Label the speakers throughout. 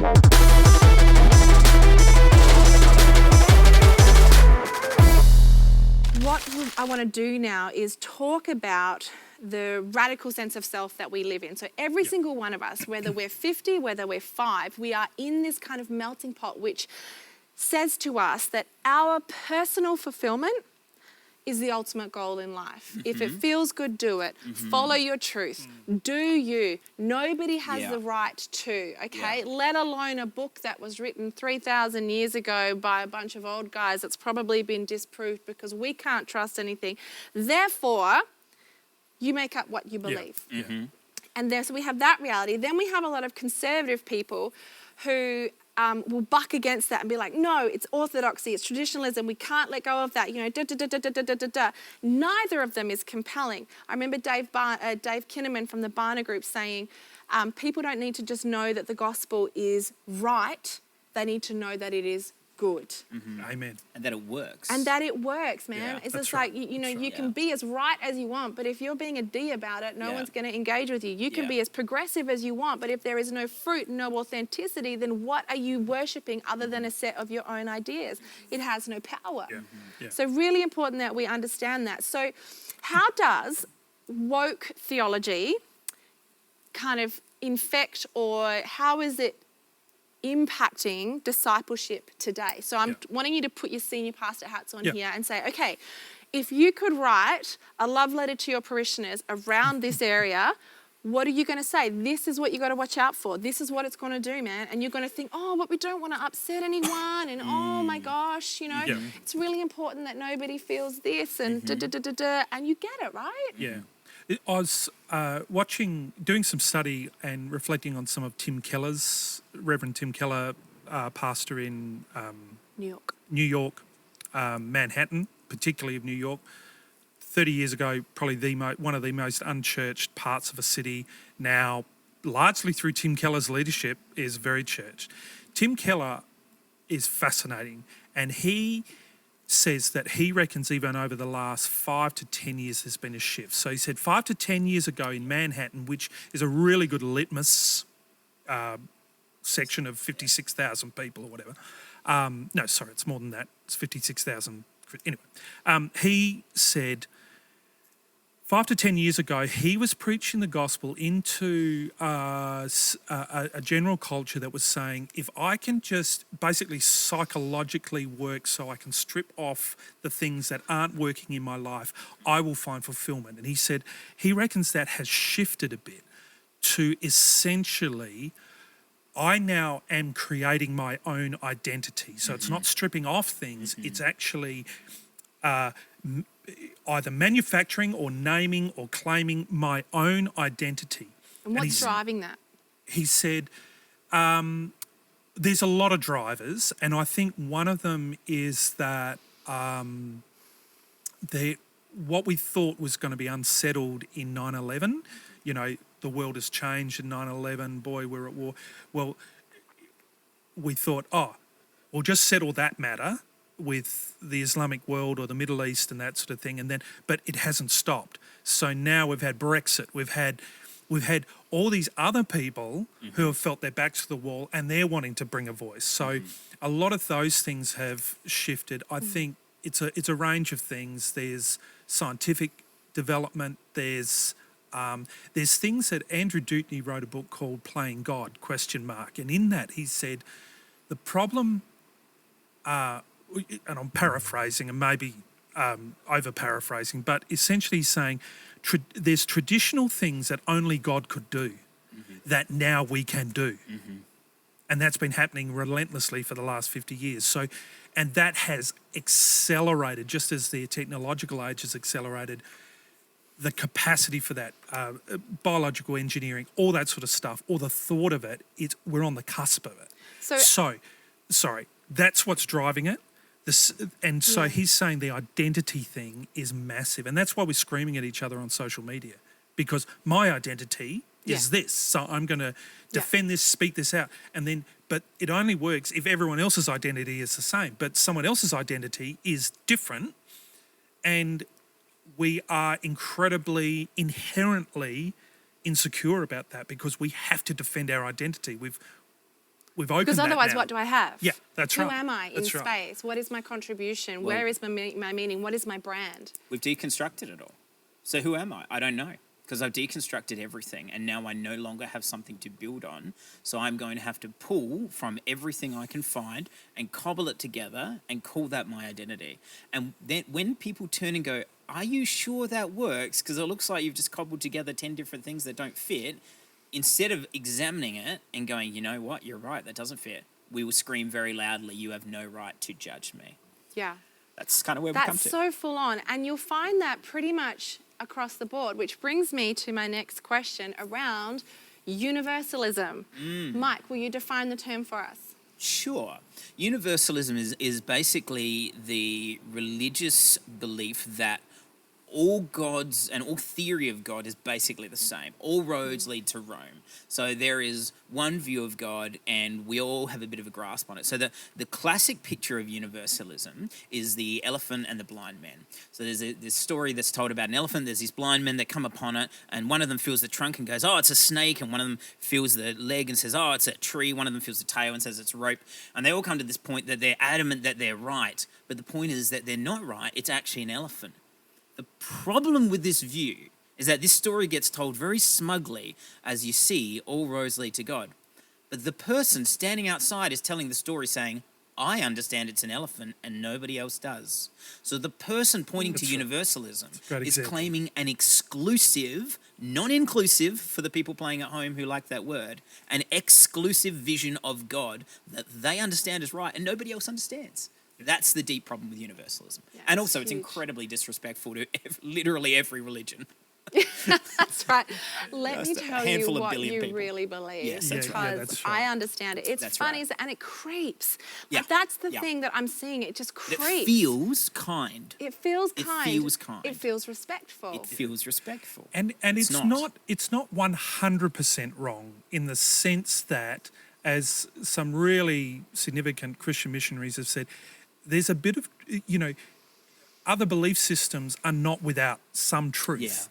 Speaker 1: What I want to do now is talk about the radical sense of self that we live in. So every single one of us, whether we're 50, whether we're 5, we are in this kind of melting pot which says to us that our personal fulfillment is the ultimate goal in life. If it feels good, do it. Follow your truth. Do you. Nobody has the right to, okay? Let alone a book that was written 3,000 years ago by a bunch of old guys that's probably been disproved because we can't trust anything. Therefore, you make up what you believe. And so we have that reality. Then we have a lot of conservative people who will buck against that and be like, no, it's orthodoxy, it's traditionalism, we can't let go of that, you know, Neither of them is compelling. I remember Dave Kinnaman from the Barna Group saying, people don't need to just know that the gospel is right, they need to know that it is good.
Speaker 2: Amen.
Speaker 3: And that it works.
Speaker 1: And that it works, man.
Speaker 2: Yeah,
Speaker 1: it's
Speaker 2: that's
Speaker 1: just
Speaker 2: right.
Speaker 1: like, you know,
Speaker 2: That's
Speaker 1: you can be as right as you want, but if you're being a D about it, no one's going to engage with you. You can be as progressive as you want, but if there is no fruit, no authenticity, then what are you worshipping other than a set of your own ideas? It has no power. So really important that we understand that. So how does woke theology kind of infect, or how is it impacting discipleship today? So I'm wanting you to put your senior pastor hats on here and say, okay, if you could write a love letter to your parishioners around this area, what are you going to say? This is what you got to watch out for. This is what it's going to do, man. And you're going to think, oh, but we don't want to upset anyone. And oh my gosh, you know, it's really important that nobody feels this and and you get it, right?
Speaker 2: Yeah. I was doing some study and reflecting on some of Reverend Tim Keller, pastor in
Speaker 1: New
Speaker 2: York, Manhattan, particularly of New York. 30 years ago, probably one of the most unchurched parts of a city. Now, largely through Tim Keller's leadership, is very churched. Tim Keller is fascinating, and he says that he reckons even over the last 5 to 10 years there's been a shift. So he said 5 to 10 years ago in Manhattan, which is a really good litmus section of 56,000 people or whatever. No, sorry, it's more than that. It's 56,000. Anyway, he said 5 to 10 years ago, he was preaching the gospel into a general culture that was saying, if I can just basically psychologically work so I can strip off the things that aren't working in my life, I will find fulfillment. And he said he reckons that has shifted a bit to essentially, I now am creating my own identity. So it's not stripping off things, it's actually either manufacturing or naming or claiming my own identity.
Speaker 1: And what's driving that?
Speaker 2: He said there's a lot of drivers, and I think one of them is that what we thought was going to be unsettled in 9/11, you know, the world has changed in 9/11, boy, we're at war. Well, we thought, we'll just settle that matter with the Islamic world or the Middle East and that sort of thing, but it hasn't stopped. So now we've had Brexit, we've had all these other people who have felt their backs to the wall and they're wanting to bring a voice. So a lot of those things have shifted. I think it's a range of things. There's scientific development. There's things that Andrew Dutney wrote a book called Playing God, ? And in that he said the problem, and I'm paraphrasing and maybe over-paraphrasing, but essentially he's saying there's traditional things that only God could do that now we can do. And that's been happening relentlessly for the last 50 years. So, and that has accelerated, just as the technological age has accelerated, the capacity for that, biological engineering, all that sort of stuff, or the thought of it, we're on the cusp of it. So that's what's driving it. So he's saying the identity thing is massive. And that's why we're screaming at each other on social media, because my identity is this. So I'm going to defend this, speak this out. But it only works if everyone else's identity is the same. But someone else's identity is different, and we are incredibly, inherently insecure about that because we have to defend our identity. we've opened
Speaker 1: Because
Speaker 2: that
Speaker 1: otherwise,
Speaker 2: now.
Speaker 1: what do I have?
Speaker 2: Yeah, that's right.
Speaker 1: Who am I in
Speaker 2: That's right.
Speaker 1: space? What is my contribution?
Speaker 3: Well-
Speaker 1: Where is my meaning? What is my brand?
Speaker 3: We've deconstructed it all. So who am I? I don't know. Because I've deconstructed everything and now I no longer have something to build on. So I'm going to have to pull from everything I can find and cobble it together and call that my identity. And then when people turn and go, are you sure that works? Because it looks like you've just cobbled together 10 different things that don't fit. Instead of examining it and going, you know what, you're right, that doesn't fit. We will scream very loudly, you have no right to judge me.
Speaker 1: Yeah.
Speaker 3: That's kind of where we come
Speaker 1: That's
Speaker 3: to.
Speaker 1: so full on. And you'll find that pretty much across the board, which brings me to my next question around universalism. Mike, will you define the term for us?
Speaker 3: Sure. Universalism is basically the religious belief that all gods and all theory of God is basically the same. All roads lead to Rome. So there is one view of God and we all have a bit of a grasp on it. So the classic picture of universalism is the elephant and the blind man. So there's this story that's told about an elephant. There's these blind men that come upon it and one of them feels the trunk and goes, oh, it's a snake. And one of them feels the leg and says, oh, it's a tree. One of them feels the tail and says it's a rope. And they all come to this point that they're adamant that they're right. But the point is that they're not right. It's actually an elephant. The problem with this view is that this story gets told very smugly as you see all roads lead to God. But the person standing outside is telling the story saying, I understand it's an elephant and nobody else does. So the person pointing to universalism is claiming an exclusive, non-inclusive for the people playing at home who like that word, an exclusive vision of God that they understand is right and nobody else understands. That's the deep problem with universalism. Yeah, and also it's incredibly disrespectful to literally every religion.
Speaker 1: That's right. Let me
Speaker 3: Just a
Speaker 1: tell you
Speaker 3: handful of
Speaker 1: what
Speaker 3: billion
Speaker 1: you
Speaker 3: people.
Speaker 1: really believe.
Speaker 3: Yes, that's
Speaker 1: because
Speaker 2: that's right.
Speaker 1: I understand it. It's
Speaker 3: That's
Speaker 1: funny
Speaker 3: right.
Speaker 1: and it creeps.
Speaker 3: Yeah.
Speaker 1: Like, that's the
Speaker 3: Yeah.
Speaker 1: thing that I'm seeing. It just creeps.
Speaker 3: It feels kind.
Speaker 1: It feels
Speaker 3: It
Speaker 1: kind.
Speaker 3: feels kind.
Speaker 1: It feels respectful.
Speaker 3: It feels respectful.
Speaker 2: And it's not 100% wrong in the sense that, as some really significant Christian missionaries have said, there's a bit of, other belief systems are not without some truth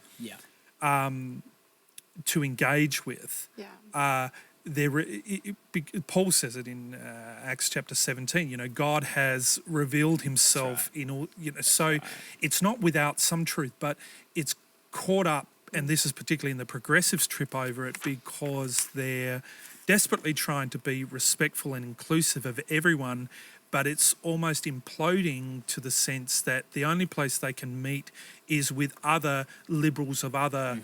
Speaker 2: to engage with.
Speaker 1: Yeah.
Speaker 2: Paul says it in Acts chapter 17, God has revealed himself in all, so it's not without some truth, but it's caught up, and this is particularly in the progressives trip over it because they're desperately trying to be respectful and inclusive of everyone, but it's almost imploding to the sense that the only place they can meet is with other liberals of other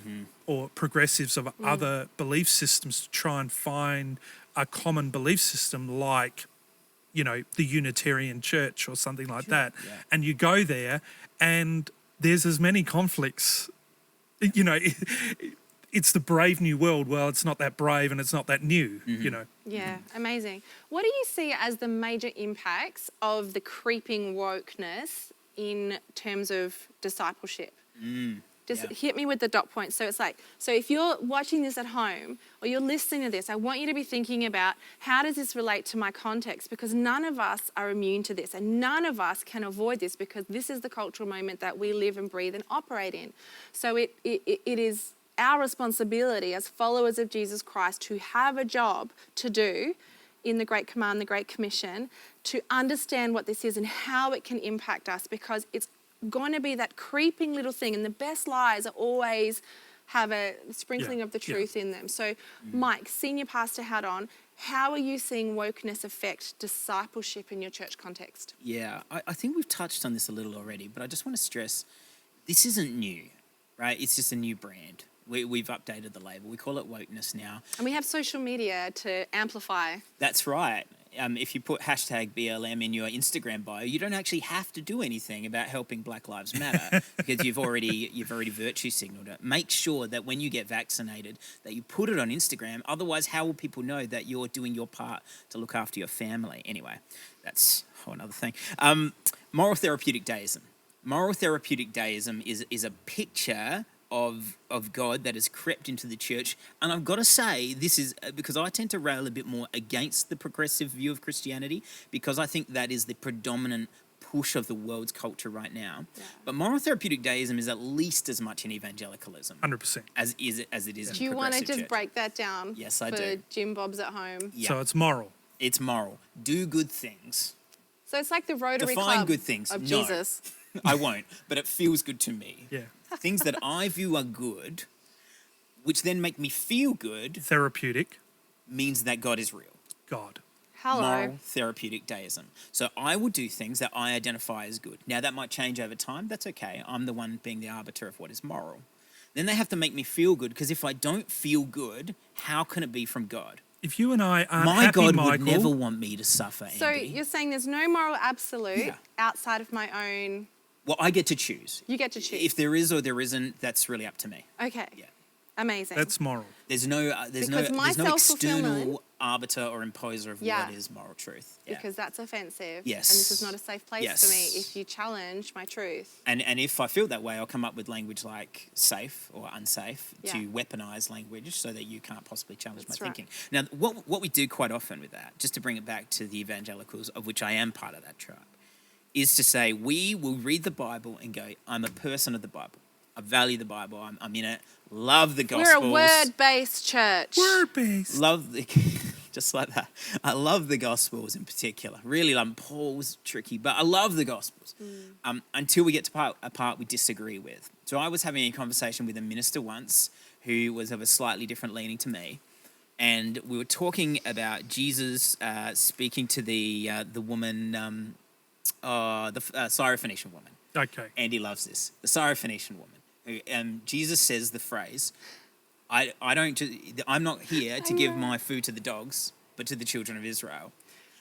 Speaker 2: or progressives of other belief systems to try and find a common belief system like, the Unitarian Church or something like that.
Speaker 3: Yeah.
Speaker 2: And you go there and there's as many conflicts, it's the brave new world. Well, it's not that brave and it's not that new,
Speaker 1: Yeah, amazing. What do you see as the major impacts of the creeping wokeness in terms of discipleship? Just hit me with the dot points. So it's like, so if you're watching this at home or you're listening to this, I want you to be thinking about how does this relate to my context? Because none of us are immune to this and none of us can avoid this because this is the cultural moment that we live and breathe and operate in. So it is our responsibility as followers of Jesus Christ to have a job to do in the Great Command, the Great Commission, to understand what this is and how it can impact us, because it's going to be that creeping little thing, and the best lies are always have a sprinkling of the truth in them. So Mike, senior pastor hat on, how are you seeing wokeness affect discipleship in your church context?
Speaker 3: Yeah, I think we've touched on this a little already, but I just want to stress, this isn't new, right? It's just a new brand. We've updated the label. We call it wokeness now.
Speaker 1: And we have social media to amplify.
Speaker 3: That's right. If you put hashtag BLM in your Instagram bio, you don't actually have to do anything about helping Black Lives Matter because you've already virtue signaled it. Make sure that when you get vaccinated that you put it on Instagram. Otherwise, how will people know that you're doing your part to look after your family? Anyway, that's a whole another thing. Moral therapeutic deism. Moral therapeutic deism is a picture of God that has crept into the church. And I've got to say, this is because I tend to rail a bit more against the progressive view of Christianity because I think that is the predominant push of the world's culture right now. Yeah. But moral therapeutic deism is at least as much in evangelicalism.
Speaker 2: 100%.
Speaker 3: As it is in
Speaker 1: Do you want to just
Speaker 3: church.
Speaker 1: break that down?
Speaker 3: Yes, I
Speaker 1: for
Speaker 3: do.
Speaker 1: Jim Bobs at home.
Speaker 3: Yeah.
Speaker 2: So it's moral.
Speaker 3: It's moral. Do good things.
Speaker 1: So it's like the Rotary
Speaker 3: Define
Speaker 1: Club
Speaker 3: good things.
Speaker 1: of
Speaker 3: No.
Speaker 1: Jesus.
Speaker 3: I won't, but it feels good to me.
Speaker 2: Yeah.
Speaker 3: Things that I view are good, which then make me feel good,
Speaker 2: Therapeutic.
Speaker 3: means that God is real.
Speaker 2: God.
Speaker 1: Hello.
Speaker 3: Moral, therapeutic deism. So I will do things that I identify as good. Now, that might change over time. That's okay. I'm the one being the arbiter of what is moral. Then they have to make me feel good, because if I don't feel good, how can it be from God?
Speaker 2: If you and I aren't
Speaker 3: My
Speaker 2: happy,
Speaker 3: God
Speaker 2: Michael,
Speaker 3: would never want me to suffer,
Speaker 1: So
Speaker 3: Andy.
Speaker 1: you're saying there's no moral absolute
Speaker 3: Yeah.
Speaker 1: outside of my own.
Speaker 3: Well, I get to choose.
Speaker 1: You get to choose.
Speaker 3: If there is or there isn't, that's really up to me.
Speaker 1: Okay.
Speaker 3: Yeah.
Speaker 1: Amazing.
Speaker 2: that's moral.
Speaker 3: There's no
Speaker 1: Because my
Speaker 3: there's no
Speaker 1: self-fulfillment-
Speaker 3: external arbiter or imposer of
Speaker 1: Yeah.
Speaker 3: what is moral truth. Yeah.
Speaker 1: Because that's offensive.
Speaker 3: Yes.
Speaker 1: And this is not a safe place for me
Speaker 3: Yes.
Speaker 1: if you challenge my truth.
Speaker 3: And if I feel that way, I'll come up with language like safe or unsafe
Speaker 1: Yeah.
Speaker 3: to weaponize language so that you can't possibly challenge
Speaker 1: That's
Speaker 3: my
Speaker 1: right.
Speaker 3: thinking. Now, what we do quite often with that, just to bring it back to the evangelicals, of which I am part of that tribe, is to say we will read the Bible and go, I'm a person of the Bible. I value the Bible. I'm in it. Love the Gospels.
Speaker 1: We're a word-based church.
Speaker 2: Word-based.
Speaker 3: Love the, just like that. I love the Gospels in particular. Really love Paul's tricky, but I love the Gospels. Until we get to a part we disagree with. So I was having a conversation with a minister once who was of a slightly different leaning to me, and we were talking about Jesus speaking to the woman, the Syrophoenician woman.
Speaker 2: Okay.
Speaker 3: Andy loves this. The Syrophoenician woman. Jesus says the phrase, I'm not here to give my food to the dogs, but to the children of Israel.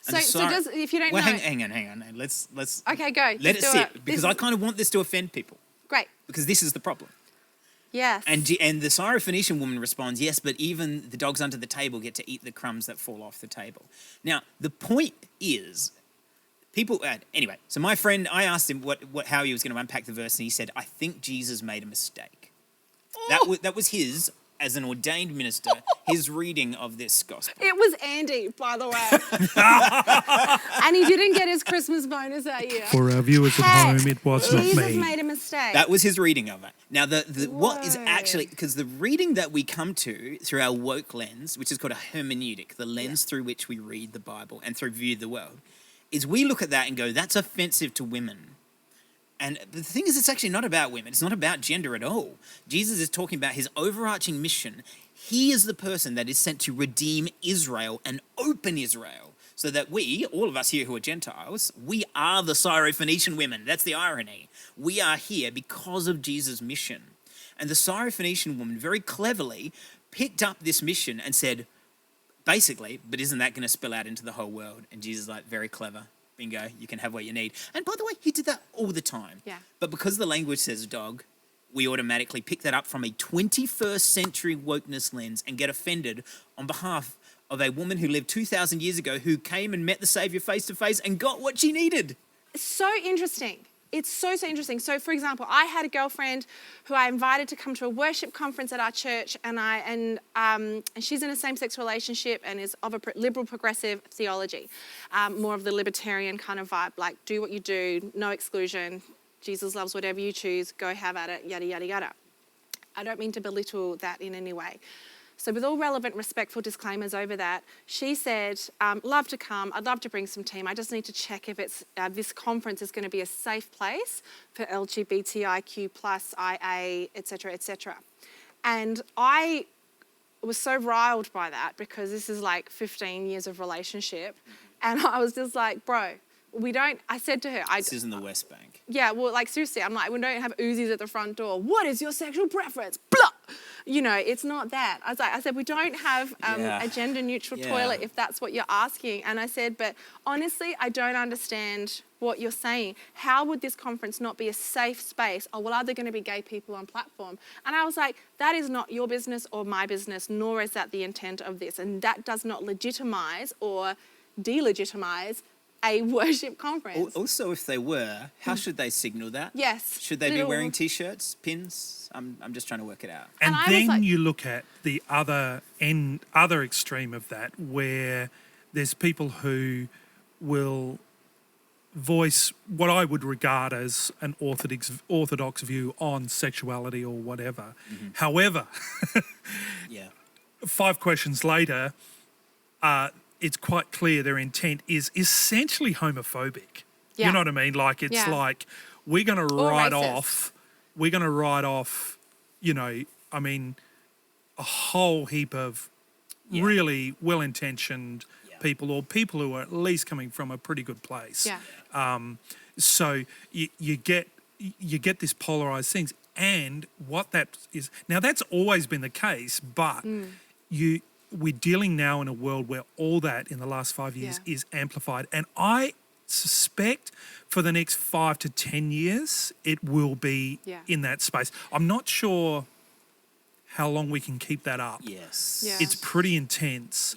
Speaker 3: And
Speaker 1: So does, if you don't know...
Speaker 3: hang on. Let's
Speaker 1: Okay, go.
Speaker 3: let
Speaker 1: Let's
Speaker 3: it
Speaker 1: do
Speaker 3: sit, because I kind of want this to offend people,
Speaker 1: Great.
Speaker 3: because this is the problem.
Speaker 1: Yes.
Speaker 3: And the Syrophoenician woman responds, yes, but even the dogs under the table get to eat the crumbs that fall off the table. Now, the point is, people, anyway, so my friend, I asked him how he was going to unpack the verse, and he said, I think Jesus made a mistake. That was his, as an ordained minister, his reading of this gospel.
Speaker 1: It was Andy, by the way. And he didn't get his Christmas bonus that year.
Speaker 2: For our viewers at home, it was not
Speaker 1: Jesus
Speaker 2: me.
Speaker 1: made a mistake.
Speaker 3: That was his reading of it. Now, what is
Speaker 1: Whoa.
Speaker 3: actually, because the reading that we come to through our woke lens, which is called a hermeneutic, the lens through which we read the Bible and through view the world, is we look at that and go, that's offensive to women. And the thing is, it's actually not about women. It's not about gender at all. Jesus is talking about his overarching mission. He is the person that is sent to redeem Israel and open Israel, so that we, all of us here who are Gentiles, we are the Syrophoenician women. That's the irony. We are here because of Jesus' mission. And the Syrophoenician woman very cleverly picked up this mission and said, basically, but isn't that going to spill out into the whole world? And Jesus is like, very clever. Bingo, you can have what you need. And by the way, he did that all the time.
Speaker 1: Yeah.
Speaker 3: But because the language says dog, we automatically pick that up from a 21st century wokeness lens and get offended on behalf of a woman who lived 2,000 years ago, who came and met the Saviour face to face and got what she needed.
Speaker 1: So interesting. It's so interesting. So, for example, I had a girlfriend who I invited to come to a worship conference at our church, and she's in a same-sex relationship and is of a liberal progressive theology, more of the libertarian kind of vibe, like do what you do, no exclusion, Jesus loves whatever you choose, go have at it, yada, yada, yada. I don't mean to belittle that in any way. So with all relevant, respectful disclaimers over that, she said, love to come, I'd love to bring some team. I just need to check if it's this conference is going to be a safe place for LGBTIQ plus, IA, etc., etc. And I was so riled by that, because this is like 15 years of relationship. And I was just like, bro, I said to her,
Speaker 3: This is in the West Bank.
Speaker 1: yeah, well, like seriously, I'm like, we don't have Uzis at the front door. What is your sexual preference? Blah! You know, it's not that. I said, we don't have a gender neutral toilet if that's what you're asking. And I said, but honestly, I don't understand what you're saying. How would this conference not be a safe space? Oh, well, are there going to be gay people on platform? And I was like, that is not your business or my business, nor is that the intent of this. And that does not legitimize or delegitimize a worship conference.
Speaker 3: Also, if they were, how should they signal that?
Speaker 1: Yes.
Speaker 3: Should they be wearing T-shirts, pins? I'm just trying to work it out.
Speaker 2: And
Speaker 1: I was
Speaker 2: then
Speaker 1: like-
Speaker 2: you look at the other extreme of that, where there's people who will voice what I would regard as an orthodox view on sexuality or whatever.
Speaker 3: Mm-hmm.
Speaker 2: However,
Speaker 3: Yeah.
Speaker 2: 5 questions later, it's quite clear their intent is essentially homophobic.
Speaker 1: Yeah.
Speaker 2: You know what I mean? Like, it's like, we're going to write off, you know, I mean, a whole heap of really well-intentioned people, or people who are at least coming from a pretty good place.
Speaker 1: Yeah.
Speaker 2: So you get this polarized things, and what that is now, that's always been the case, but we're dealing now in a world where all that in the last 5 years is amplified, and I suspect for the next 5 to 10 years it will be in that space. I'm not sure how long we can keep that up.
Speaker 3: Yes.
Speaker 1: Yeah.
Speaker 2: It's pretty intense.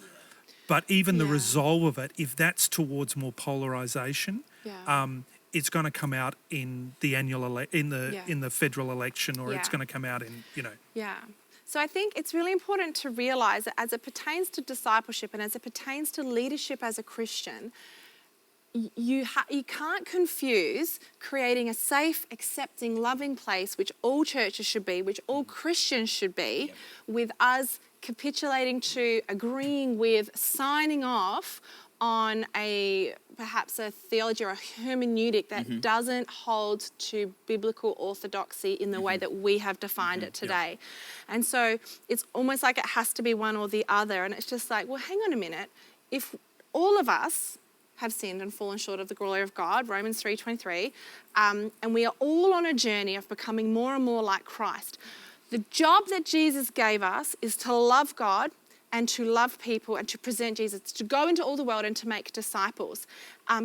Speaker 2: But even the resolve of it, if that's towards more polarization, it's going to come out in the in the federal election, or it's going to come out in, you know.
Speaker 1: Yeah. So I think it's really important to realise that as it pertains to discipleship and as it pertains to leadership as a Christian, you can't confuse creating a safe, accepting, loving place, which all churches should be, which all Christians should be, with us capitulating to, agreeing with, signing off on perhaps a theology or a hermeneutic that doesn't hold to biblical orthodoxy in the way that we have defined it today. And so it's almost like it has to be one or the other. And it's just like, well, hang on a minute. If all of us have sinned and fallen short of the glory of God, Romans 3:23, and we are all on a journey of becoming more and more like Christ. The job that Jesus gave us is to love God and to love people and to present Jesus, to go into all the world and to make disciples.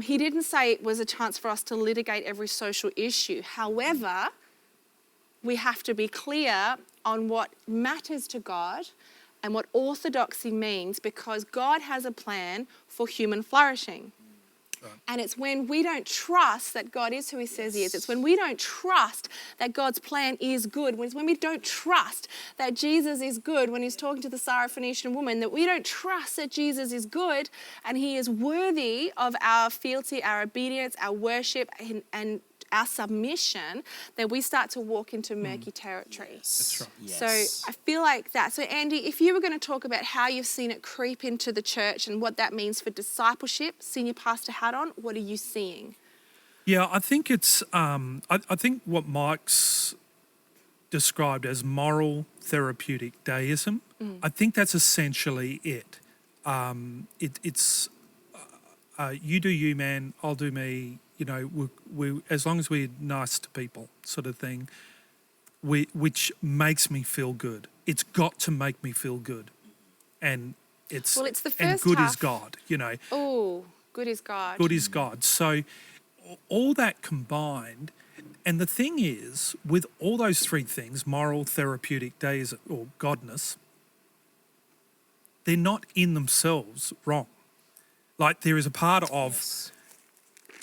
Speaker 1: He didn't say it was a chance for us to litigate every social issue. However, we have to be clear on what matters to God and what orthodoxy means, because God has a plan for human flourishing. And it's when we don't trust that God is who he says he is. It's when we don't trust that God's plan is good. It's when we don't trust that Jesus is good when he's talking to the Syrophoenician woman, that we don't trust that Jesus is good and he is worthy of our fealty, our obedience, our worship, and our submission, that we start to walk into murky territory.
Speaker 2: That's right.
Speaker 3: Yes.
Speaker 1: So I feel like that. So Andy, if you were going to talk about how you've seen it creep into the church and what that means for discipleship, senior pastor hat on, what are you seeing?
Speaker 2: Yeah, I think it's, I think what Mike's described as moral therapeutic deism, I think that's essentially it. It's you do you, man, I'll do me. You know, we as long as we're nice to people, sort of thing, which makes me feel good. It's got to make me feel good, and it's
Speaker 1: the first
Speaker 2: and good
Speaker 1: half.
Speaker 2: is God. You know,
Speaker 1: Oh, good is God.
Speaker 2: good is God. So all that combined, and the thing is, with all those three things, moral, therapeutic, deism, or godness, they're not in themselves wrong. Like, there is a part of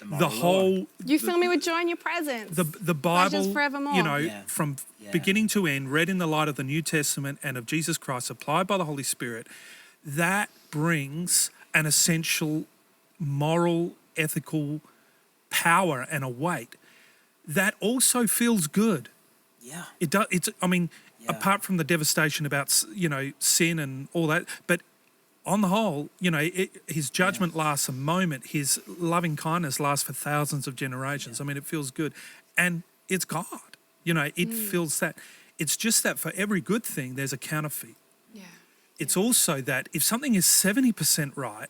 Speaker 2: the whole,
Speaker 1: You fill me with joy in your presence.
Speaker 2: the Bible,
Speaker 1: Pleasures forevermore.
Speaker 2: you know,
Speaker 3: Yeah.
Speaker 2: from
Speaker 3: Yeah.
Speaker 2: beginning to end, read in the light of the New Testament and of Jesus Christ, applied by the Holy Spirit, that brings an essential moral, ethical power and a weight that also feels good.
Speaker 3: Yeah.
Speaker 2: It does. It's. I mean,
Speaker 3: Yeah.
Speaker 2: apart from the devastation about sin and all that, but on the whole, his judgment lasts a moment. His loving kindness lasts for thousands of generations. I mean, it feels good, and it's God. It feels that. It's just that for every good thing, there's a counterfeit.
Speaker 1: Yeah.
Speaker 2: It's also that if something is 70% right,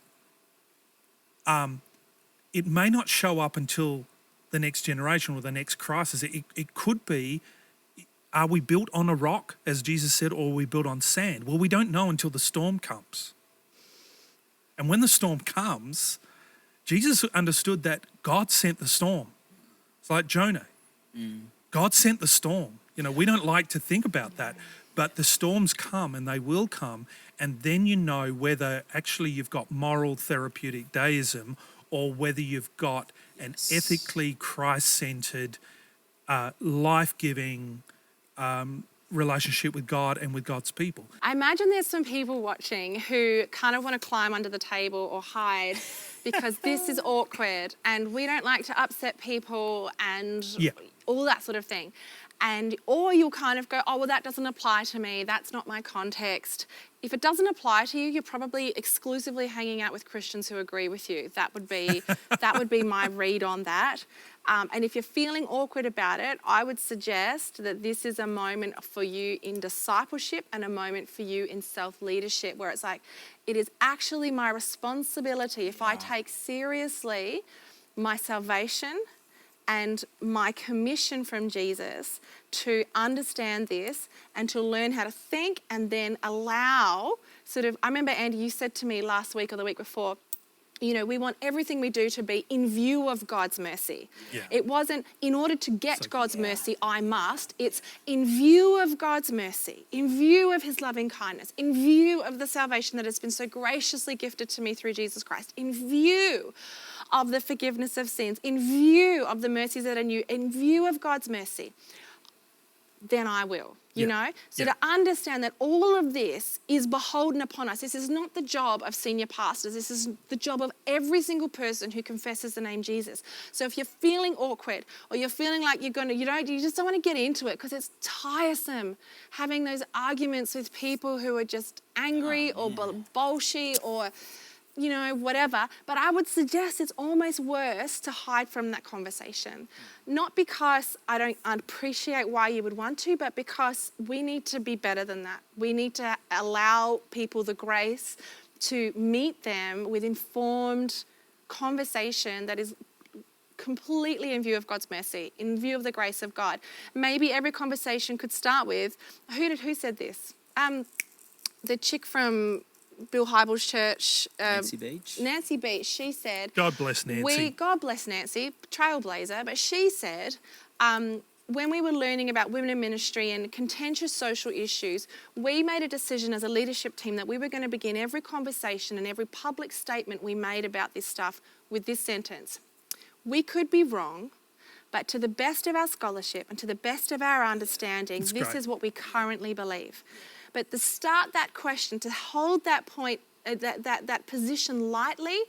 Speaker 2: it may not show up until the next generation or the next crisis. It could be, are we built on a rock, as Jesus said, or are we built on sand? Well, we don't know until the storm comes. And when the storm comes, Jesus understood that God sent the storm. It's like Jonah. God sent the storm. We don't like to think about that, but the storms come, and they will come. And then you know whether actually you've got moral therapeutic deism, or whether you've got an ethically Christ-centered, life-giving relationship with God and with God's people.
Speaker 1: I imagine there's some people watching who kind of want to climb under the table or hide because this is awkward and we don't like to upset people and all that sort of thing. or you'll kind of go, oh, well, that doesn't apply to me. That's not my context. If it doesn't apply to you, you're probably exclusively hanging out with Christians who agree with you. That would be my read on that. And if you're feeling awkward about it, I would suggest that this is a moment for you in discipleship and a moment for you in self-leadership, where it's like, it is actually my responsibility, if I take seriously my salvation and my commission from Jesus, to understand this and to learn how to think and then allow I remember, Andy, you said to me last week or the week before, we want everything we do to be in view of God's mercy.
Speaker 2: Yeah.
Speaker 1: It wasn't in order to get God's mercy, I must. It's in view of God's mercy, in view of his loving kindness, in view of the salvation that has been so graciously gifted to me through Jesus Christ, in view of the forgiveness of sins, in view of the mercies that are new, in view of God's mercy, then I will. So to understand that all of this is beholden upon us. This is not the job of senior pastors. This is the job of every single person who confesses the name Jesus. So if you're feeling awkward or you're feeling like you just don't want to get into it because it's tiresome having those arguments with people who are just angry or bullshit or whatever. But I would suggest it's almost worse to hide from that conversation. Not because I don't appreciate why you would want to, but because we need to be better than that. We need to allow people the grace to meet them with informed conversation that is completely in view of God's mercy, in view of the grace of God. Maybe every conversation could start with, who said this? The chick from Bill Hybels' church, Nancy Beach, she said,
Speaker 2: God bless Nancy.
Speaker 1: God bless Nancy, trailblazer, but she said, when we were learning about women in ministry and contentious social issues, we made a decision as a leadership team that we were going to begin every conversation and every public statement we made about this stuff with this sentence: we could be wrong, but to the best of our scholarship and to the best of our understanding, this is what we currently believe. But to start that question, to hold that point, that position lightly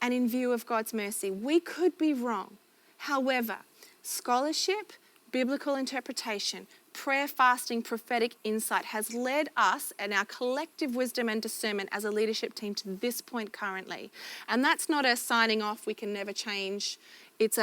Speaker 1: and in view of God's mercy, we could be wrong. However, scholarship, biblical interpretation, prayer, fasting, prophetic insight has led us and our collective wisdom and discernment as a leadership team to this point currently. And that's not a signing off, we can never change. It's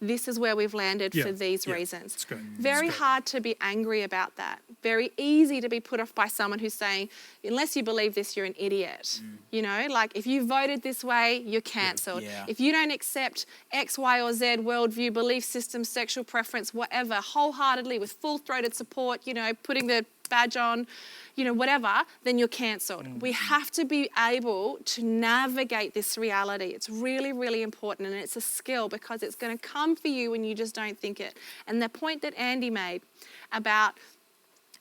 Speaker 1: this is where we've landed for these reasons.
Speaker 2: It's great.
Speaker 1: Very hard to be angry about that. Very easy to be put off by someone who's saying, unless you believe this, you're an idiot. Like if you voted this way, you're cancelled.
Speaker 3: Yeah.
Speaker 1: If you don't accept X, Y, or Z worldview, belief system, sexual preference, whatever, wholeheartedly with full-throated support, putting the badge on, whatever, then you're cancelled. We have to be able to navigate this reality. It's really, really important, and it's a skill because it's going to come for you when you just don't think it. And the point that Andy made about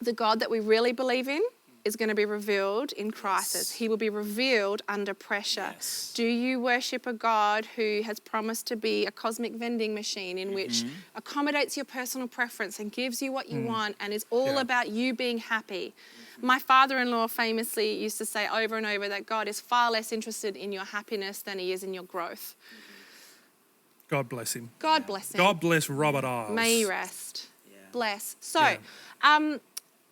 Speaker 1: the God that we really believe in is going to be revealed in crisis. He will be revealed under pressure.
Speaker 3: Yes.
Speaker 1: Do you worship a God who has promised to be a cosmic vending machine in which accommodates your personal preference and gives you what you want and is all about you being happy? My father-in-law famously used to say over and over that God is far less interested in your happiness than he is in your growth.
Speaker 2: God bless him.
Speaker 1: God bless him.
Speaker 2: God bless Robert Iles.
Speaker 1: May he rest. Bless. So,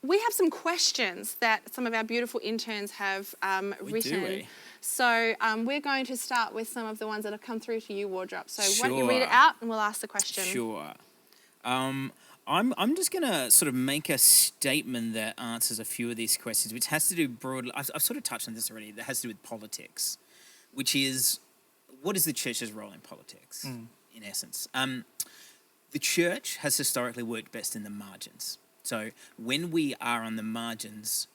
Speaker 1: we have some questions that some of our beautiful interns have written. So we're going to start with some of the ones that have come through to you, Wardrop. So why don't you read it out and we'll ask the question.
Speaker 3: Sure. I'm just going to sort of make a statement that answers a few of these questions, which has to do broadly, I've sort of touched on this already, that has to do with politics, which is, what is the church's role in politics, in essence? The church has historically worked best in the margins. So when we are on the margins,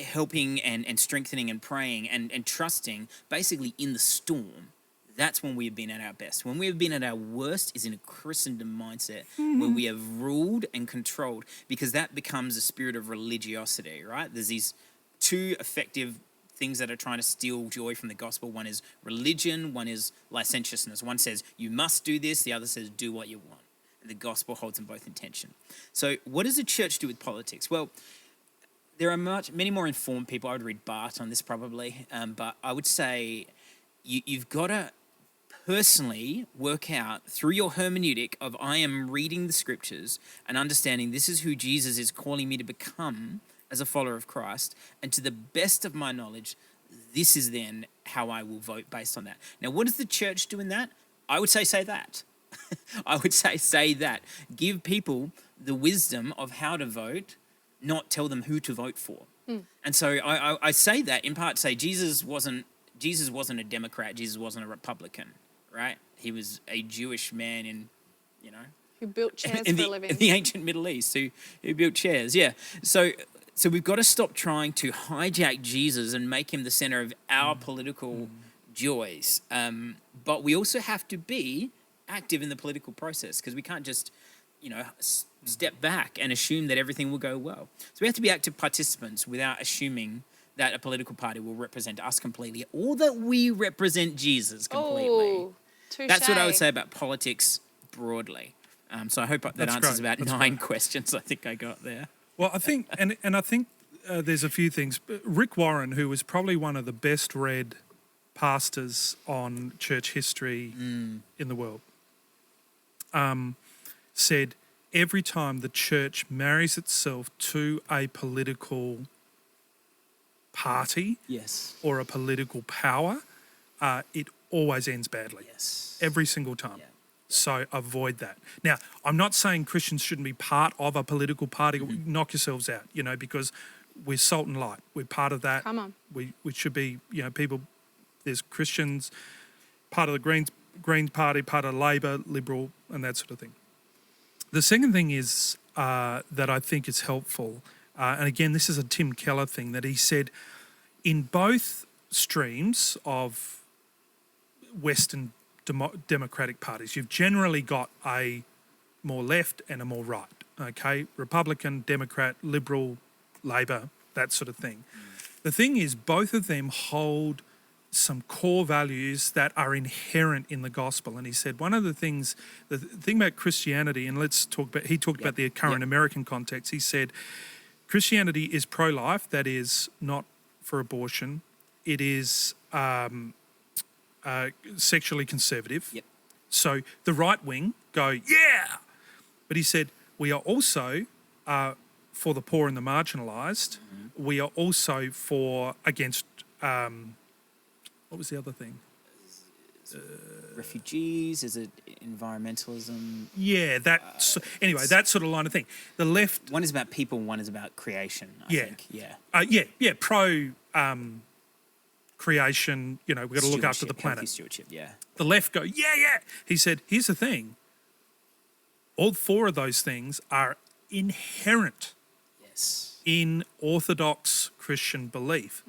Speaker 3: helping and strengthening and praying and trusting, basically in the storm, that's when we have been at our best. When we have been at our worst is in a Christendom mindset where we have ruled and controlled, because that becomes a spirit of religiosity, right? There's these two effective things that are trying to steal joy from the gospel. One is religion, one is licentiousness. One says, you must do this, the other says, do what you want. And the gospel holds them both in tension. So what does the church do with politics? Well, there are many more informed people. I would read Barth on this probably, but I would say you've got to personally work out through your hermeneutic of I am reading the scriptures and understanding this is who Jesus is calling me to become as a follower of Christ, and to the best of my knowledge, this is then how I will vote based on that. Now, what does the church do in that? I would say that. I would say that. Give people the wisdom of how to vote, not tell them who to vote for. And so I say that in part to say Jesus wasn't a Democrat, Jesus wasn't a Republican, right? He was a Jewish man in,
Speaker 1: Who built chairs
Speaker 3: in
Speaker 1: for a living.
Speaker 3: the ancient Middle East, who built chairs, yeah. So we've got to stop trying to hijack Jesus and make him the center of our political joys. But we also have to be active in the political process, because we can't just, step back and assume that everything will go well. So we have to be active participants without assuming that a political party will represent us completely, or that we represent Jesus completely.
Speaker 1: Oh, touche.
Speaker 3: That's what I would say about politics broadly. So I hope that
Speaker 2: That's
Speaker 3: answers
Speaker 2: great.
Speaker 3: about 9 questions I think I got there.
Speaker 2: Well, I think, and I think there's a few things. Rick Warren, who was probably one of the best read pastors on church history in the world, said every time the church marries itself to a political party
Speaker 3: Yes.
Speaker 2: or a political power, it always ends badly.
Speaker 3: Yes.
Speaker 2: Every single time.
Speaker 3: Yeah.
Speaker 2: So avoid that. Now, I'm not saying Christians shouldn't be part of a political party. Knock yourselves out, because we're salt and light. We're part of that.
Speaker 1: Come on.
Speaker 2: We should be, people, there's Christians, part of the Greens Party, part of Labor, Liberal, and that sort of thing. The second thing is that I think is helpful, and again, this is a Tim Keller thing, that he said in both streams of Western democratic parties, you've generally got a more left and a more right, okay? Republican, Democrat, Liberal, Labor, that sort of thing. The thing is, both of them hold some core values that are inherent in the gospel. And he said one of the thing about Christianity, and he talked about the current American context. He said Christianity is pro-life, that is not for abortion. It is sexually conservative.
Speaker 3: Yep.
Speaker 2: So the right wing go, yeah! But he said, we are also for the poor and the marginalised. We are also against, what was the other thing?
Speaker 3: Refugees, is it environmentalism?
Speaker 2: Yeah, that sort of line of thing. The left...
Speaker 3: One is about people, one is about creation, I think.
Speaker 2: Yeah. Pro creation, we've got to look after the planet.
Speaker 3: Healthy stewardship, yeah.
Speaker 2: The left go, yeah. He said, here's the thing. All 4 of those things are inherent in Orthodox Christian belief.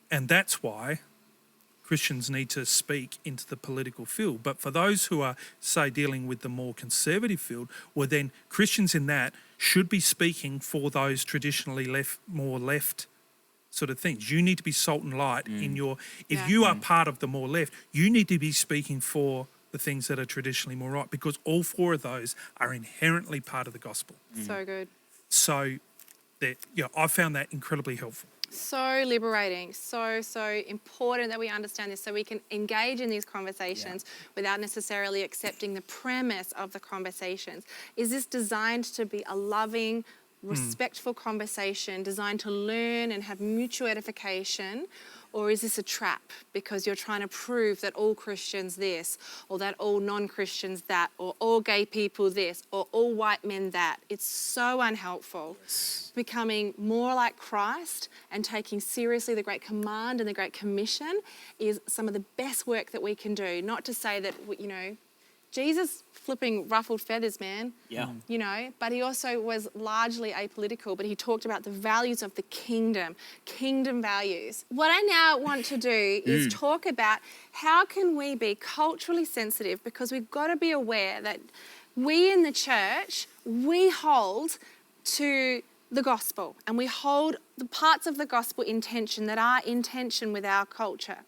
Speaker 2: And that's why Christians need to speak into the political field. But for those who are, say, dealing with the more conservative field, well, then Christians in that should be speaking for those traditionally more left sort of things. You need to be salt and light in your... If you are part of the more left, you need to be speaking for the things that are traditionally more right, because all 4 of those are inherently part of the gospel.
Speaker 1: So good.
Speaker 2: So, I found that incredibly helpful.
Speaker 1: So liberating, so important that we understand this so we can engage in these conversations without necessarily accepting the premise of the conversations. Is this designed to be a loving, respectful conversation designed to learn and have mutual edification? Or is this a trap because you're trying to prove that all Christians this, or that all non-Christians that, or all gay people this, or all white men that? It's so unhelpful. Becoming more like Christ and taking seriously the Great Command and the Great Commission is some of the best work that we can do. Not to say that, Jesus flipping ruffled feathers, man.
Speaker 3: Yeah.
Speaker 1: But he also was largely apolitical, but he talked about the values of the kingdom values. What I now want to do is talk about how can we be culturally sensitive, because we've got to be aware that we in the church, we hold to the gospel, and we hold the parts of the gospel in tension that are in tension with our culture.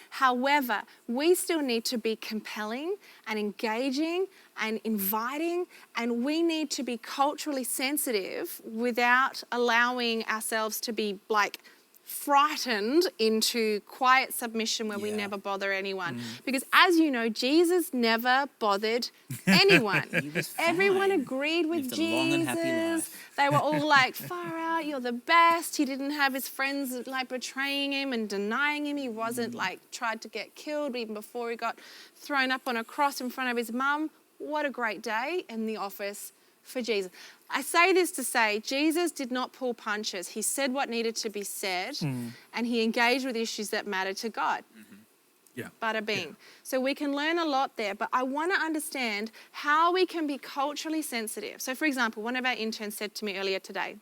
Speaker 1: However, we still need to be compelling and engaging and inviting, and we need to be culturally sensitive without allowing ourselves to be like frightened into quiet submission where we never bother anyone. Because as you know, Jesus never bothered anyone. Everyone agreed with
Speaker 3: Lived a long and happy
Speaker 1: Jesus.
Speaker 3: life.
Speaker 1: They were all like, far out, you're the best. He didn't have his friends like betraying him and denying him. He wasn't like tried to get killed even before he got thrown up on a cross in front of his mum. What a great day in the office for Jesus. I say this to say Jesus did not pull punches. He said what needed to be said and he engaged with issues that mattered to God.
Speaker 2: Yeah.
Speaker 1: Bada bing.
Speaker 2: Yeah.
Speaker 1: So we can learn a lot there, but I want to understand how we can be culturally sensitive. So for example, one of our interns said to me earlier today,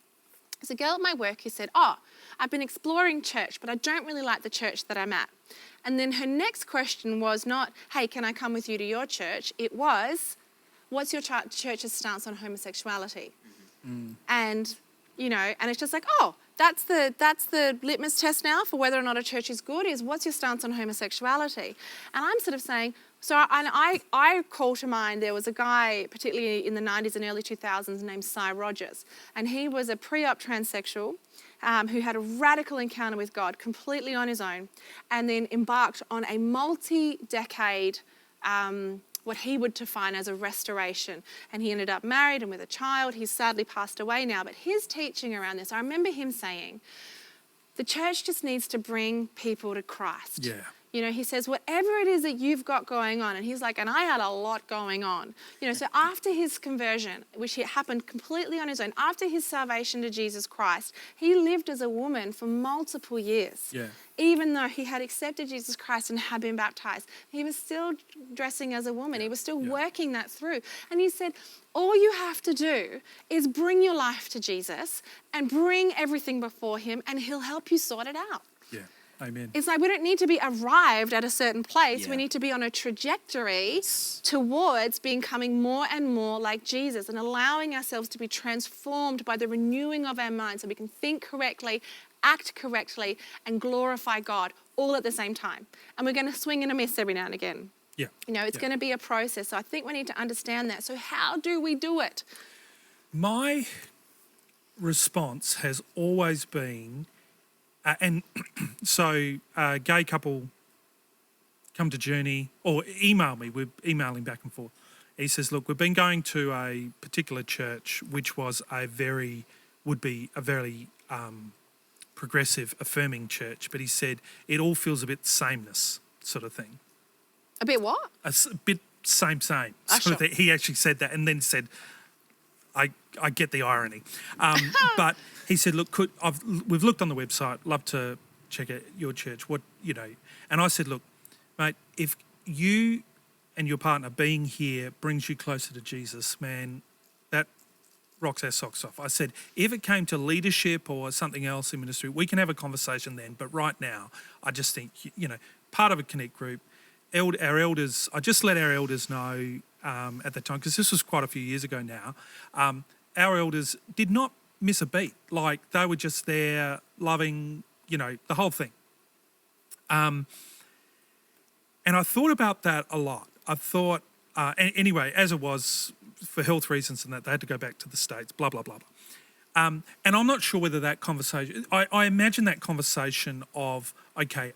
Speaker 1: there's a girl at my work who said, I've been exploring church, but I don't really like the church that I'm at. And then her next question was not, hey, can I come with you to your church? It was, what's your church's stance on homosexuality? And, you know, and it's just like, that's the litmus test now for whether or not a church is good is what's your stance on homosexuality? And I'm sort of saying, I call to mind, there was a guy, particularly in the 90s and early 2000s, named Cy Rogers. And he was a pre-op transsexual who had a radical encounter with God completely on his own and then embarked on a multi-decade what he would define as a restoration. And he ended up married and with a child. He's sadly passed away now. But his teaching around this, I remember him saying, the church just needs to bring people to Christ.
Speaker 2: Yeah.
Speaker 1: You know, he says, whatever it is that you've got going on, and he's like, and I had a lot going on. You know, so after his conversion, which happened completely on his own, after his salvation to Jesus Christ, he lived as a woman for multiple years.
Speaker 2: Yeah.
Speaker 1: Even though he had accepted Jesus Christ and had been baptized, he was still dressing as a woman. He was still working that through. And he said, all you have to do is bring your life to Jesus and bring everything before him and he'll help you sort it out.
Speaker 2: Yeah. Amen.
Speaker 1: It's like we don't need to be arrived at a certain place.
Speaker 3: Yeah.
Speaker 1: We need to be on a trajectory towards becoming more and more like Jesus and allowing ourselves to be transformed by the renewing of our minds so we can think correctly, act correctly, and glorify God all at the same time. And we're going to swing and a miss every now and again.
Speaker 2: Yeah.
Speaker 1: You know, it's going to be a process. So I think we need to understand that. So how do we do it?
Speaker 2: My response has always been, and so a gay couple come to Journey or email me, we're emailing back and forth. He says, look, we've been going to a particular church which was would be a very progressive, affirming church, but he said it all feels a bit sameness sort of thing.
Speaker 1: A bit what?
Speaker 2: A bit same sort
Speaker 1: sure.
Speaker 2: of thing. He actually said that and then said, I get the irony. But he said, look, we've looked on the website, love to check out your church, and I said, look, mate, if you and your partner being here brings you closer to Jesus, man, that rocks our socks off. I said, if it came to leadership or something else in ministry, we can have a conversation then, but right now, I just think, part of a Connect group, our elders, I just let our elders know at the time, because this was quite a few years ago now, our elders did not miss a beat. Like, they were just there loving, the whole thing. And I thought about that a lot. I thought, anyway, as it was, for health reasons and that, they had to go back to the States, blah, blah, blah, blah. And I'm not sure whether that conversation, I imagine that conversation of, okay,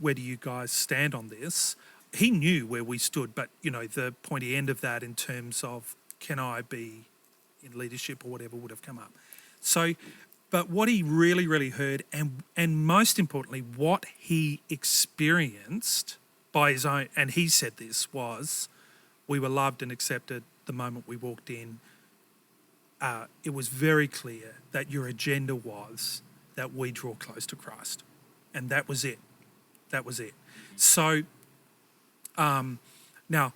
Speaker 2: where do you guys stand on this? He knew where we stood, but, the pointy end of that in terms of, can I be in leadership or whatever would have come up. So, but what he really, really heard and most importantly, what he experienced by his own, and he said this, was we were loved and accepted the moment we walked in. It was very clear that your agenda was that we draw close to Christ. And that was it. That was it. So, now,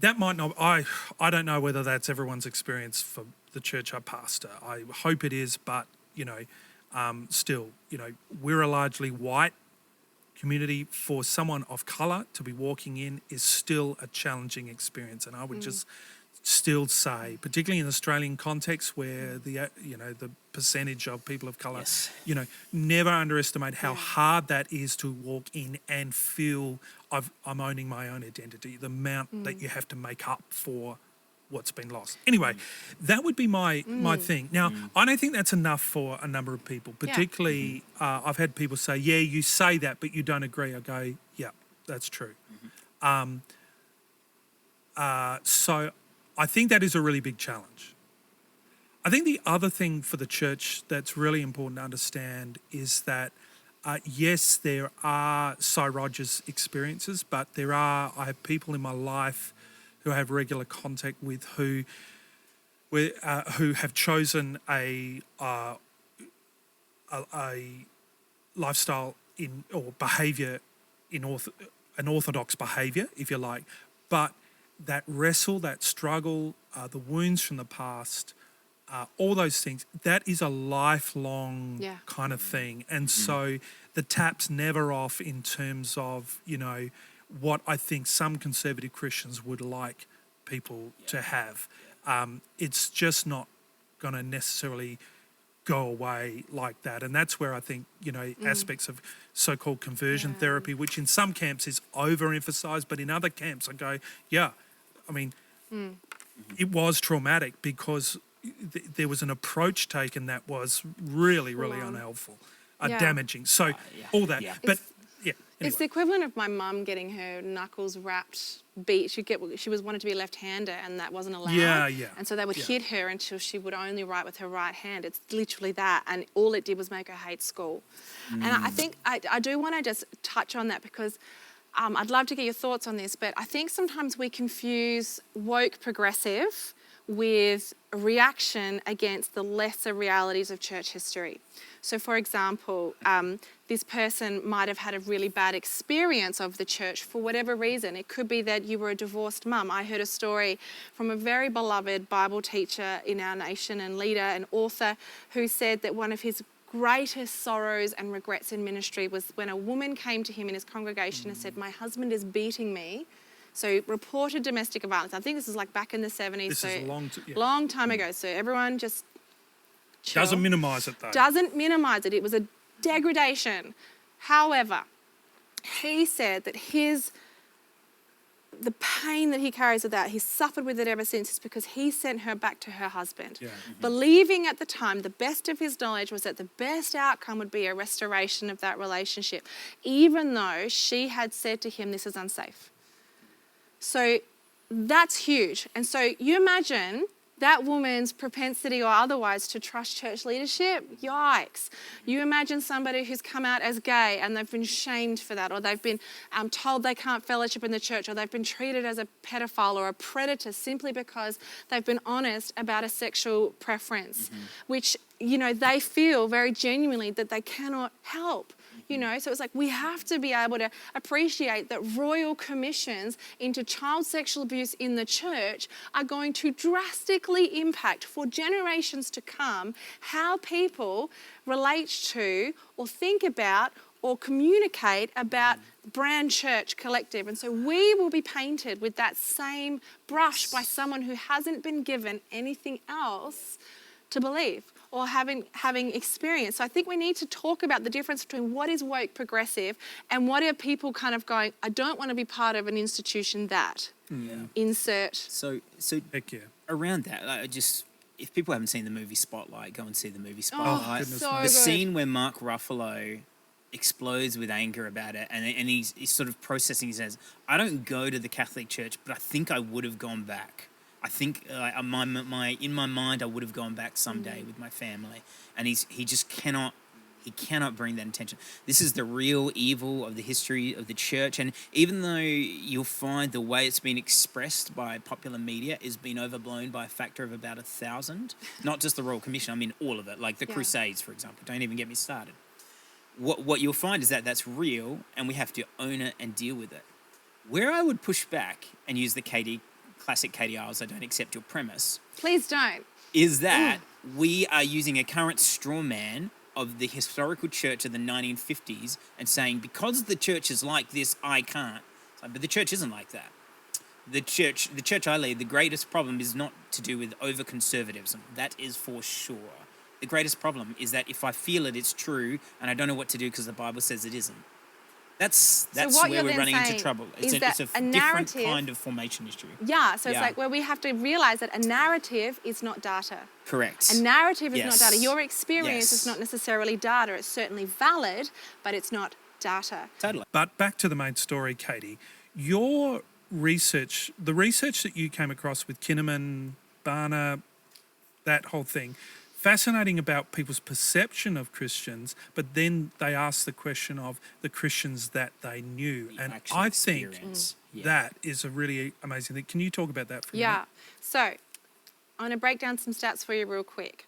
Speaker 2: that might not, I don't know whether that's everyone's experience for the church I pastor. I hope it is, but, still, we're a largely white community. For someone of colour to be walking in is still a challenging experience. And I would just still say, particularly in the Australian context where the percentage of people of colour, never underestimate how hard that is to walk in and feel I'm owning my own identity, the amount that you have to make up for what's been lost. Anyway, that would be my thing. Now, I don't think that's enough for a number of people, particularly I've had people say, yeah, you say that, but you don't agree. I go, yeah, that's true. So I think that is a really big challenge. I think the other thing for the church that's really important to understand is that, yes, there are Cy Rogers experiences, but I have people in my life who I have regular contact with who have chosen a lifestyle or behaviour an orthodox behaviour, if you like, but that wrestle, that struggle, the wounds from the past, all those things, that is a lifelong kind of thing. And so the tap's never off in terms of, what I think some conservative Christians would like people to have. It's just not going to necessarily go away like that. And that's where I think, aspects of so-called conversion therapy, which in some camps is overemphasized, but in other camps I go, it was traumatic because there was an approach taken that was really, really unhelpful, damaging. So all that. But anyway.
Speaker 1: It's the equivalent of my mum getting her knuckles wrapped beat. She was wanted to be a left-hander and that wasn't allowed.
Speaker 2: Yeah.
Speaker 1: And so they would hit her until she would only write with her right hand. It's literally that. And all it did was make her hate school. And I think I do want to just touch on that because I'd love to get your thoughts on this, but I think sometimes we confuse woke progressive with a reaction against the lesser realities of church history. So, for example, this person might have had a really bad experience of the church for whatever reason. It could be that you were a divorced mum. I heard a story from a very beloved Bible teacher in our nation and leader and author who said that one of his greatest sorrows and regrets in ministry was when a woman came to him in his congregation and said, "My husband is beating me." So reported domestic violence. I think this is like back in the 70s.
Speaker 2: This is a
Speaker 1: long time ago. So everyone just chill.
Speaker 2: Doesn't minimise it though.
Speaker 1: Doesn't minimise it. It was a degradation. However, he said that the pain that he carries with that, he's suffered with it ever since, is because he sent her back to her husband. Believing at the time, the best of his knowledge was that the best outcome would be a restoration of that relationship, even though she had said to him, "This is unsafe." So that's huge. And so you imagine that woman's propensity or otherwise to trust church leadership, yikes. You imagine somebody who's come out as gay and they've been shamed for that, or they've been told they can't fellowship in the church, or they've been treated as a pedophile or a predator simply because they've been honest about a sexual preference, which, they feel very genuinely that they cannot help. So it's like we have to be able to appreciate that royal commissions into child sexual abuse in the church are going to drastically impact for generations to come how people relate to or think about or communicate about brand church collective. And so we will be painted with that same brush by someone who hasn't been given anything else to believe or having experience. So I think we need to talk about the difference between what is woke progressive and what are people kind of going, I don't want to be part of an institution that. Insert.
Speaker 3: So
Speaker 2: Heck yeah.
Speaker 3: around that, if people haven't seen the movie Spotlight, go and see the movie Spotlight.
Speaker 2: Goodness
Speaker 1: so
Speaker 2: me.
Speaker 3: The
Speaker 1: good.
Speaker 3: scene where Mark Ruffalo explodes with anger about it, and he's sort of processing. He says, "I don't go to the Catholic Church, but I think I would have gone back. I think in my mind I would have gone back someday with my family." And he just cannot bring that intention. This is the real evil of the history of the church. And even though you'll find the way it's been expressed by popular media is being overblown by a factor of about 1,000, not just the Royal Commission, I mean all of it, like the Crusades, for example. Don't even get me started. What you'll find is that that's real, and we have to own it and deal with it. Where I would push back and use the classic Katie Iles, I don't accept your premise.
Speaker 1: Please don't.
Speaker 3: Is that we are using a current straw man of the historical church of the 1950s and saying, because the church is like this, I can't. But the church isn't like that. The church I lead, the greatest problem is not to do with over-conservatism. That is for sure. The greatest problem is that if I feel it's true and I don't know what to do because the Bible says it isn't. That's
Speaker 1: what
Speaker 3: where
Speaker 1: you're
Speaker 3: we're
Speaker 1: then
Speaker 3: running into
Speaker 1: saying
Speaker 3: trouble.
Speaker 1: is
Speaker 3: It's
Speaker 1: that
Speaker 3: a
Speaker 1: a
Speaker 3: different
Speaker 1: narrative-
Speaker 3: kind of formation issue.
Speaker 1: Yeah, so it's
Speaker 3: Yeah.
Speaker 1: like where we have to realize that a narrative is not data.
Speaker 3: Correct.
Speaker 1: A narrative is
Speaker 3: Yes.
Speaker 1: not data. Your experience is
Speaker 3: Yes.
Speaker 1: not necessarily data. It's certainly valid, but it's not data.
Speaker 3: Totally.
Speaker 2: But back to the main story, Katie. Your research, the research that you came across with Kinnaman, Barna, that whole thing, fascinating about people's perception of Christians, but then they asked the question of the Christians that they knew. And
Speaker 3: Actual
Speaker 2: I think
Speaker 3: experience. Yeah.
Speaker 2: that is a really amazing thing. Can you talk about that for a
Speaker 1: Yeah.
Speaker 2: minute?
Speaker 1: So I'm going to break down some stats for you real quick.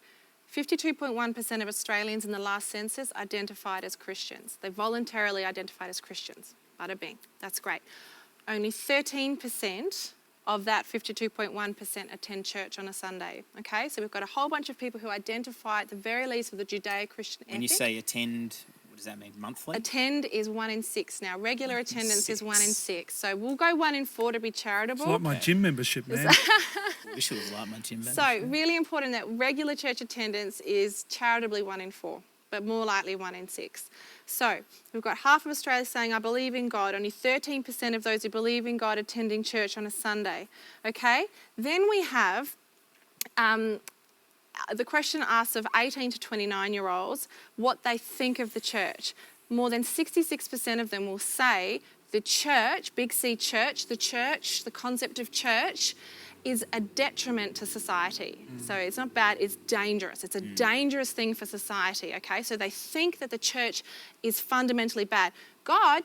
Speaker 1: 52.1% of Australians in the last census identified as Christians. They voluntarily identified as Christians. Bada bing. That's great. Only 13% of that 52.1% attend church on a Sunday. Okay, so we've got a whole bunch of people who identify at the very least with the Judeo-Christian ethic.
Speaker 3: When you say attend, what does that mean? Monthly?
Speaker 1: Attend is 1 in 6 now. Regular attendance is 1 in 6. So we'll go 1 in 4 to be charitable.
Speaker 2: It's like my gym membership, man.
Speaker 3: I wish it was like my gym membership.
Speaker 1: So really important that regular church attendance is charitably 1 in 4, but more likely 1 in 6. So we've got half of Australia saying, I believe in God. Only 13% of those who believe in God attending church on a Sunday. Okay? Then we have the question asked of 18 to 29-year-olds what they think of the church. More than 66% of them will say the church, big C church, the concept of church, is a detriment to society. So it's not bad, it's dangerous. It's a dangerous thing for society, okay? So they think that the church is fundamentally bad. God,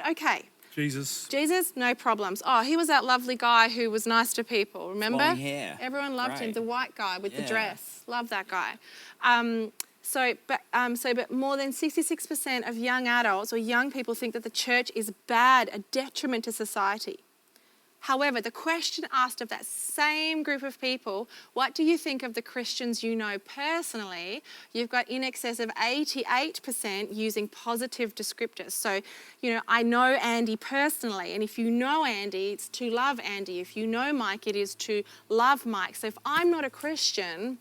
Speaker 1: okay.
Speaker 2: Jesus.
Speaker 1: Jesus, no problems. Oh, he was that lovely guy who was nice to people, remember?
Speaker 3: Long hair.
Speaker 1: Everyone loved him,
Speaker 3: Right.
Speaker 1: the white guy with the
Speaker 3: Yeah.
Speaker 1: dress. Love that guy. But more than 66% of young adults or young people think that the church is bad, a detriment to society. However, the question asked of that same group of people, what do you think of the Christians you know personally? You've got in excess of 88% using positive descriptors. So, I know Andy personally, and if you know Andy, it's to love Andy. If you know Mike, it is to love Mike. So if I'm not a Christian,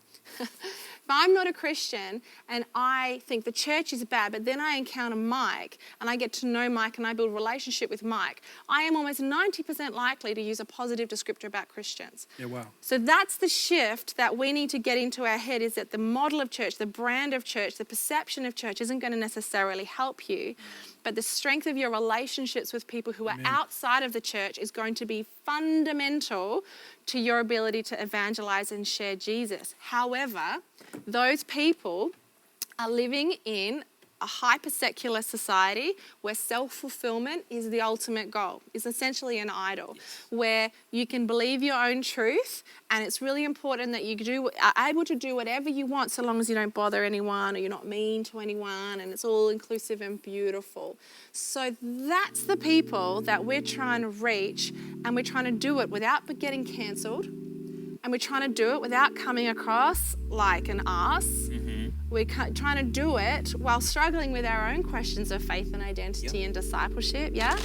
Speaker 1: and I think the church is bad, but then I encounter Mike and I get to know Mike and I build a relationship with Mike, I am almost 90% likely to use a positive descriptor about Christians.
Speaker 2: Yeah, wow.
Speaker 1: So that's the shift that we need to get into our head, is that the model of church, the brand of church, the perception of church isn't going to necessarily help you, but the strength of your relationships with people who are outside of the church is going to be fundamental to your ability to evangelize and share Jesus. However, those people are living in a hyper-secular society where self-fulfillment is the ultimate goal. It's essentially an idol, where you can believe your own truth, and it's really important that you are able to do whatever you want so long as you don't bother anyone or you're not mean to anyone, and it's all inclusive and beautiful. So that's the people that we're trying to reach, and we're trying to do it without getting cancelled, and we're trying to do it without coming across like an ass. We're trying to do it while struggling with our own questions of faith and identity and discipleship, yeah?